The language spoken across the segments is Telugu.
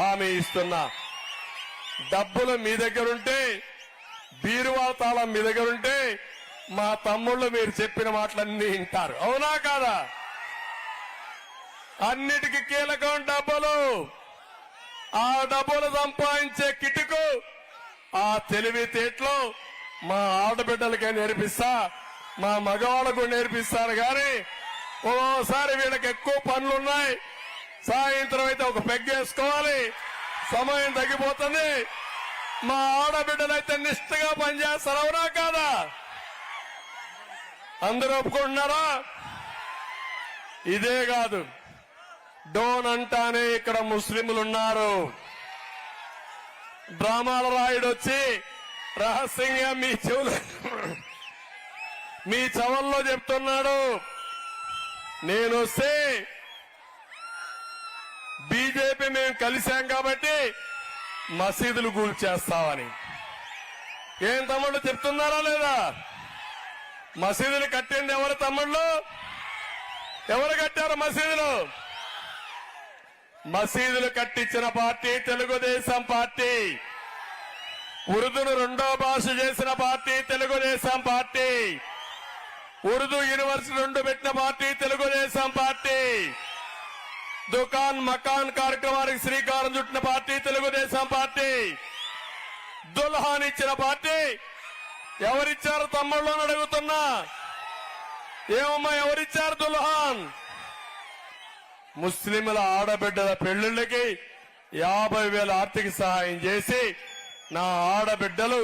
హామీ ఇస్తున్నా. డబ్బులు మీ దగ్గరుంటే, బీరువా తాళం మీ దగ్గరుంటే మా తమ్ముళ్ళు మీరు చెప్పిన మాటలన్నీ వింటారు. అవునా కాదా? అన్నిటికీ కీలకం డబ్బులు. ఆ డబ్బులు సంపాదించే కిటుకు, ఆ తెలివితేటలు మా ఆడబిడ్డలకే నేర్పిస్తా, మా మగవాళ్ళకు నేర్పిస్తారు. కానీ ఓసారి వీళ్ళకి ఎక్కువ పనులున్నాయి, సాయంత్రం అయితే ఒక పెగ్గేసుకోవాలి, సమయం తగ్గిపోతుంది. మా ఆడబిడ్డలైతే నిష్ఠగా పనిచేస్తారు. అవునా కాదా? అందరూ ఒప్పుకుంటున్నారా? ఇదే కాదు, డోన్ అంటానే ఇక్కడ ముస్లింలు ఉన్నారు. డ్రామాల రాయుడు వచ్చి రహస్యంగా మీ చెవుల్లో చెప్తున్నాడు, నేను వస్తే బీజేపీ మేము కలిశాం కాబట్టి మసీదులు కూల్చేస్తామని. ఏం తమ్ముళ్ళు చెప్తున్నారా లేదా? మసీదులు కట్టింది ఎవరు తమ్ముళ్ళు? ఎవరు కట్టారు మసీదులు? మసీదులు కట్టించిన పార్టీ తెలుగుదేశం పార్టీ. ఉర్దూను రెండో భాష చేసిన party Telugu Desam party. Urdu university 2 పెట్టిన పార్టీ తెలుగుదేశం పార్టీ. దుకాన్ మకాన్ కార్యక్రమానికి శ్రీకారం చుట్టిన పార్టీ తెలుగుదేశం పార్టీ. దుల్హాన్ ఇచ్చిన పార్టీ ఎవరిచ్చారు తమ్ముళ్ళు అని అడుగుతున్నా. ఏమమ్మా ఎవరిచ్చారు దుల్హాన్? ముస్లింల ఆడబిడ్డల పెళ్లిళ్లకి 50,000 ఆర్థిక సహాయం చేసి నా ఆడబిడ్డలు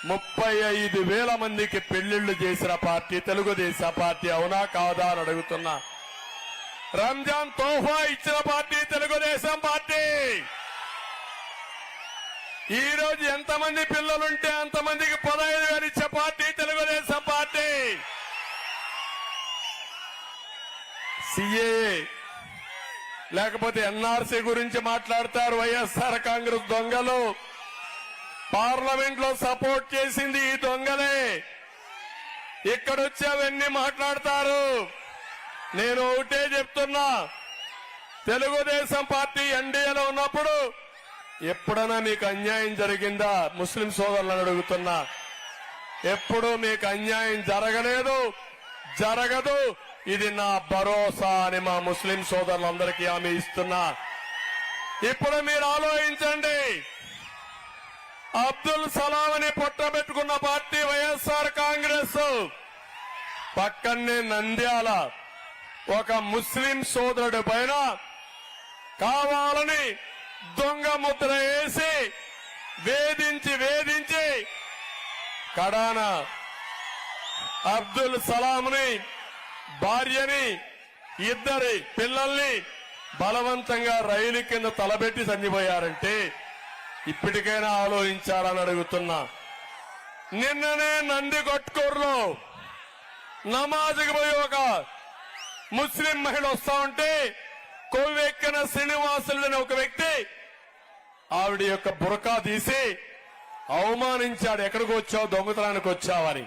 35,000 మందికి పెళ్లిళ్లు చేసిన పార్టీ తెలుగుదేశం పార్టీ. అవునా కాదా అని అడుగుతున్నా. రంజాన్ తోఫా ఇచ్చిన పార్టీ తెలుగుదేశం పార్టీ. ఈ రోజు ఎంతమంది పిల్లలుంటే అంతమందికి 15,000 ఇచ్చే పార్టీ తెలుగుదేశం పార్టీ. సిఏఏ లేకపోతే ఎన్ఆర్సీ గురించి మాట్లాడతారు వైఎస్ఆర్ కాంగ్రెస్ దొంగలు. పార్లమెంట్ లో సపోర్ట్ చేసింది ఈ దొంగలే. ఇక్కడొచ్చి అవన్నీ మాట్లాడతారు. నేను ఒకటే చెప్తున్నా, తెలుగుదేశం పార్టీ ఎన్డీఏలో ఉన్నప్పుడు ఎప్పుడైనా మీకు అన్యాయం జరిగిందా? ముస్లిం సోదరులను అడుగుతున్నా. ఎప్పుడూ మీకు అన్యాయం జరగలేదు, జరగదు. ఇది నా భరోసా అని మా ముస్లిం సోదరులందరికీ హామీ ఇస్తున్నా. ఇప్పుడు మీరు ఆలోచించండి, అబ్దుల్ సలాం అని పొట్టబెట్టుకున్న పార్టీ వైఎస్ఆర్ కాంగ్రెస్. పక్కనే నంద్యాల ఒక ముస్లిం సోదరుడి పైన కావాలని దొంగ ముద్ర వేసి వేధించి కడాన అబ్దుల్ సలాంని, భార్యని, 2 పిల్లల్ని బలవంతంగా రైలు కింద తలబెట్టి చనిపోయారంటే ఇప్పటికైనా ఆలోచించారని అడుగుతున్నా. నిన్ననే నందికొట్కూరులో నమాజ్కి పోయి ఒక ముస్లిం మహిళ వస్తా ఉంటే కొవ్వెక్కిన శ్రీనివాసులు అనే ఒక వ్యక్తి ఆవిడ యొక్క బురకా తీసి అవమానించాడు. ఎక్కడికి వచ్చావు? దొంగతనానికి వచ్చావని.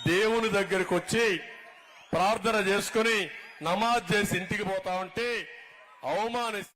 దేవుని దగ్గరికి వచ్చి ప్రార్థన చేసుకుని నమాజ్ చేసి ఇంటికి పోతా ఉంటే అవమానిస్తాడు.